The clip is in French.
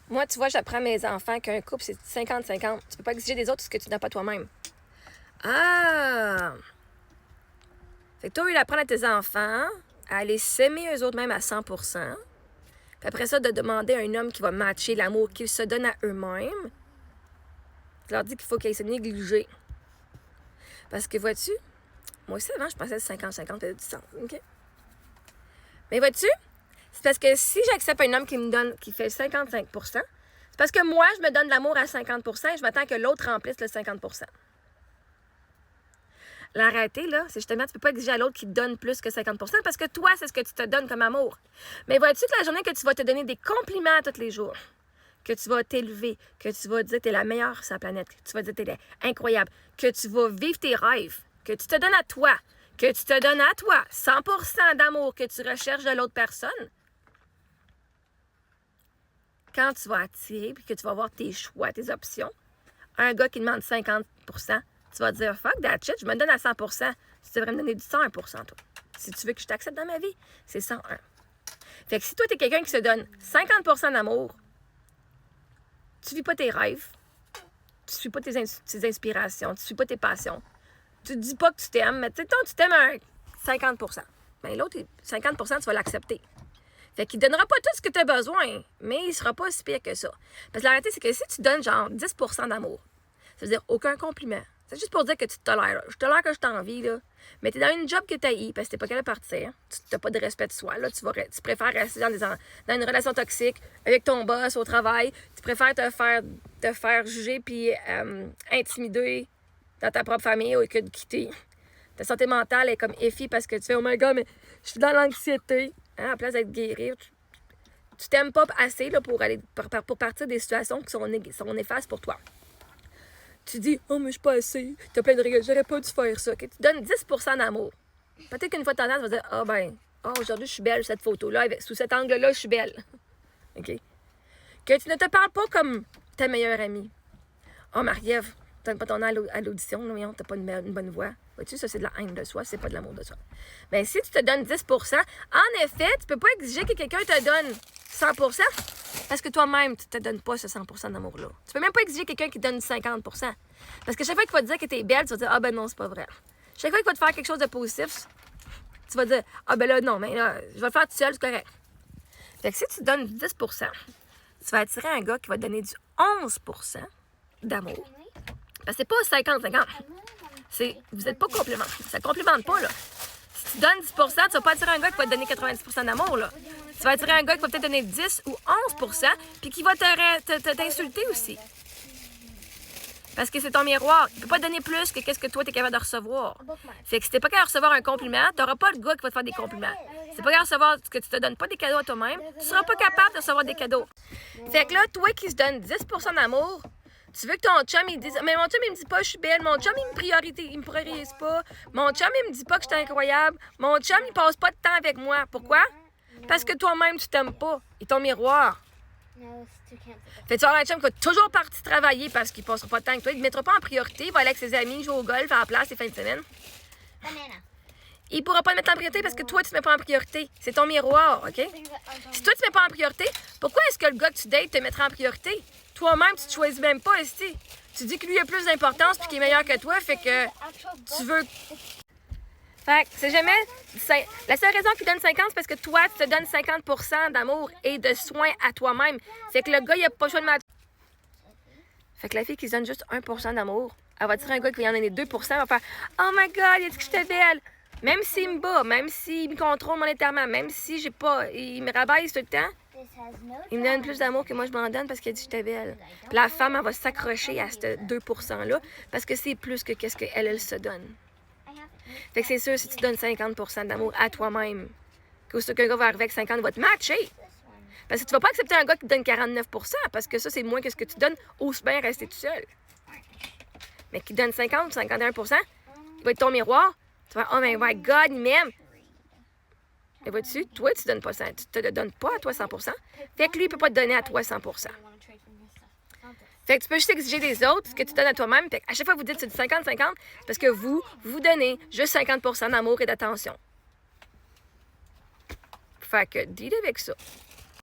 Moi, tu vois, j'apprends à mes enfants qu'un couple, c'est 50-50. Tu peux pas exiger des autres ce que tu n'as pas toi-même. Ah! Fait que toi, il apprend à tes enfants à aller s'aimer eux-mêmes à 100%. Puis après ça, de demander à un homme qui va matcher l'amour qu'ils se donnent à eux-mêmes. Tu leur dis qu'il faut qu'ils se négligent. Parce que, vois-tu, moi aussi, avant, je pensais que 50-50, ça faisait du sens. OK? Mais vois-tu, c'est parce que si j'accepte un homme qui me donne, qui fait 55%, c'est parce que moi, je me donne l'amour à 50% et je m'attends que l'autre remplisse le 50%. La réalité, là, c'est justement, tu peux pas exiger à l'autre qui te donne plus que 50% parce que toi, c'est ce que tu te donnes comme amour. Mais vois-tu que la journée que tu vas te donner des compliments tous les jours, que tu vas t'élever, que tu vas dire que tu es la meilleure sur la planète, que tu vas dire que tu es incroyable, que tu vas vivre tes rêves, que tu te donnes à toi, que tu te donnes à toi 100% d'amour que tu recherches de l'autre personne, quand tu vas attirer puis que tu vas avoir tes choix, tes options, un gars qui demande 50%, tu vas dire « Fuck that shit, je me donne à 100%. Tu devrais me donner du 101%, toi. Si tu veux que je t'accepte dans ma vie, c'est 101. » Fait que si toi, tu es quelqu'un qui se donne 50% d'amour, tu vis pas tes rêves, tu suis pas tes inspirations, tu suis pas tes passions, tu te dis pas que tu t'aimes, mais tu t'aimes à 50%. Bien, l'autre, 50%, tu vas l'accepter. Fait qu'il donnera pas tout ce que tu as besoin, mais il sera pas si pire que ça. Parce que la réalité, c'est que si tu donnes genre 10% d'amour, ça veut dire aucun compliment. C'est juste pour dire que tu te tolères. Je tolère que je t'envie, là. Mais t'es dans une job que t'haïs parce que t'es pas capable de partir. Tu n'as pas de respect de soi, là. Tu préfères rester dans une relation toxique avec ton boss au travail. Tu préfères te faire juger puis intimider dans ta propre famille au lieu de quitter. Ta santé mentale est comme effie parce que tu fais « Oh my God, mais je suis dans l'anxiété. » Hein, à place d'être guéri, tu t'aimes pas assez là, pour partir des situations qui sont néfastes pour toi. Tu dis « Oh, mais je suis pas assez. T'as plein de regrets. J'aurais pas dû faire ça. » Okay? Tu donnes 10% d'amour. Peut-être qu'une fois de temps en temps, tu vas dire « Ah, aujourd'hui, je suis belle, cette photo-là. Sous cet angle-là, je suis belle. » OK? Que tu ne te parles pas comme ta meilleure amie. « Oh, Marie-Ève, tu donnes pas ton nom à l'audition. Non, t'as pas une bonne voix. » Vois-tu, ça, c'est de la haine de soi. C'est pas de l'amour de soi. Bien, si tu te donnes 10%, en effet, tu peux pas exiger que quelqu'un te donne 100%. Parce que toi-même, tu te donnes pas ce 100% d'amour-là. Tu peux même pas exiger quelqu'un qui te donne 50%. Parce que chaque fois qu'il va te dire que t'es belle, tu vas dire « Ah ben non, c'est pas vrai. » Chaque fois qu'il va te faire quelque chose de positif, tu vas dire « Ah ben là, non, mais là, je vais le faire tout seul, c'est correct. » Fait que si tu te donnes 10%, tu vas attirer un gars qui va te donner du 11% d'amour. Parce que c'est pas 50-50. Vous n'êtes pas complémentaires. Ça complémente pas, là. Si tu donnes 10%, tu vas pas attirer un gars qui va te donner 90% d'amour, là. Tu vas attirer un gars qui va peut-être donner 10 ou 11%, puis qui va t'insulter aussi. Parce que c'est ton miroir. Il peut pas te donner plus que qu'est-ce que toi, tu es capable de recevoir. Fait que si t'es pas capable de recevoir un compliment, tu n'auras pas le gars qui va te faire des compliments. Si t'es pas capable de recevoir que tu te donnes pas des cadeaux à toi-même, tu seras pas capable de recevoir des cadeaux. Fait que là, toi qui se donne 10% d'amour, tu veux que ton chum, il dise « Mais mon chum, il me dit pas que je suis belle. Mon chum, il me priorise pas. Mon chum, il me dit pas que je suis incroyable. Mon chum, il passe pas de temps avec moi. » Pourquoi? Parce que toi-même, tu t'aimes pas. Il est ton miroir. Fait que tu vas avoir un chum qui va toujours partir travailler parce qu'il passera pas de temps avec toi. Il ne te mettra pas en priorité. Il va aller avec ses amis, jouer au golf, à la place les fins de semaine. Il pourra pas te mettre en priorité parce que toi, tu te mets pas en priorité. C'est ton miroir, OK? Si toi, tu te mets pas en priorité, pourquoi est-ce que le gars que tu dates te mettra en priorité? Toi-même, tu te choisis même pas, esti. Tu dis que lui a plus d'importance puis qu'il est meilleur que toi, fait que tu veux... Fait que c'est jamais... La seule raison qu'il donne 50, c'est parce que toi, tu te donnes 50% d'amour et de soins à toi-même. Fait que le gars, il a pas le choix de match. Fait que la fille qui se donne juste 1% d'amour, elle va dire à un gars qui va y en donner 2%, elle va faire « Oh my God, il a dit que j'étais belle! » Même s'il me bat, même s'il me contrôle monétairement, même si j'ai pas... Il me rabaisse tout le temps, il me donne plus d'amour que moi je m'en donne parce qu'il a dit que j'étais belle. Puis la femme, elle va s'accrocher à ce 2%-là parce que c'est plus que qu'est-ce qu'elle, elle se donne. Fait que c'est sûr, si tu donnes 50% d'amour à toi-même, que ce qu'un gars va arriver avec 50, il va te matcher. Parce que tu vas pas accepter un gars qui te donne 49%, parce que ça, c'est moins que ce que tu donnes, ose bien rester tout seul. Mais qui te donne 50 ou 51%, il va être ton miroir. Tu vas, oh my God, il m'aime. Mais vois-tu, toi, tu donnes pas ça. Tu te le donnes pas à toi 100%. Fait que lui, il peut pas te donner à toi 100%. Fait que tu peux juste exiger des autres ce que tu donnes à toi-même. Fait à chaque fois que vous dites que c'est du 50-50, parce que vous donnez juste 50% d'amour et d'attention. Fait que, deal avec ça.